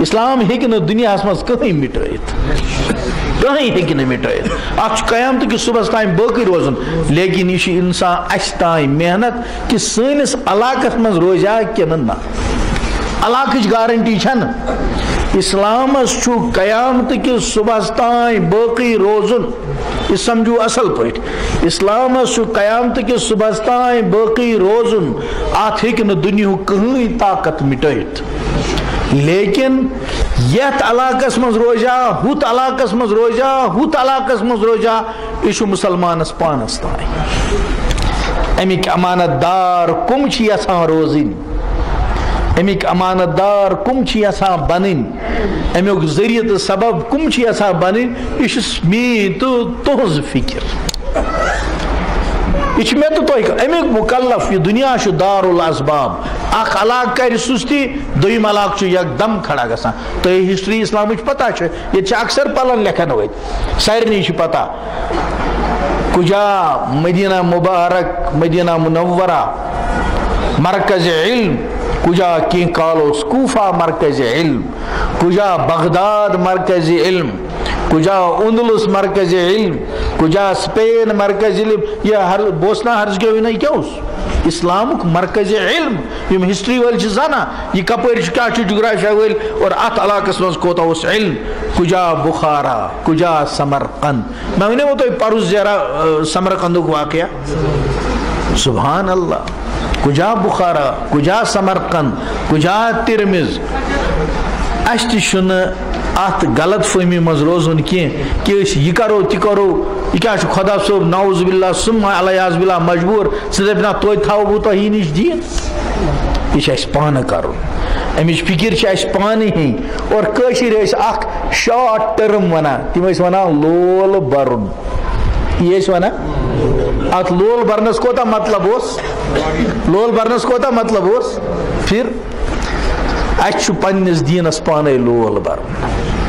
اسلام ہیکہ نہ دنیا مز کہیں مٹائت کہیں ہیکہ نہ مٹائت اچھ قیامت کس صبح تائم باقی روزن لیکن یہ انسان اس تائم محنت کہ سنس علاقس مز روزا کہ نہ علاقچ گارنٹی چھن اسلامس چھو قیامت کس صبح تائم باقی روزن یہ سمجھو اصل پٹ اسلامس چھو قیامت کس صبح تائم باقی روزن ات ہیکہ نہ دنیا کہیں طاقت مٹائت لیکن یت علاقس مز روزا ہت علاقس مز روزا ہت علاقس مز روزا یہ مسلمانس پانس تائیں امیک امانت دار کم چھ یژھان روزن امیک امانت دار کم چھ یژھان بنن امیک ذریعہ تو سبب کم چھ یژھان بنن یہ میٲنۍ تہٕ تُہنٛز فکر یہ میں تو امیک مکلف یہ دنیا دار الاسباب اخ علاقہ کر سستی دویم علاقہ یک دم کھڑا گسان تو یہ ہسٹری اسلام پتہ یہ اکثر پلن لکھن وت سارنی پتہ کجا مدینہ مبارک مدینہ منورہ مرکز علم کجا کی کالوس کوفہ مرکز علم کجا بغداد مرکز علم کجا اندلس مرکز علم کجا اسپین مرکز علم یہ ہر بوسنا ہرزگوینہ کیا اس اسلامک مرکز علم یم ہسٹری ول زانا یہ کپر کیا جغرافیہ ول اور ات علاقس مز کوتا اس علم کجا بخارا کجا سمرقند میں ونو تو پرس زیرا سمرقندک واقعہ سبحان اللہ کجا بخارا کجا سمرقند کجا ترمز اس تہ ات غلط فہمی مز روزن کی کہ یہ کرو تہ کرو یہ کیا خدا صوب نعوذ باللہ ثم علیاذ باللہ مجبور نا توتہ تھاو بہ تۄہی نش دین یہ پانہ کرن امچ فکر اس پانے ہی اور کشر اخ شارٹ ٹرم ونان تم ونان لول برن یہ ونان ات لول برنس کوتا مطلب اس لول برنس کوتا مطلب اس پھر اس پنس دینس پانے لول برن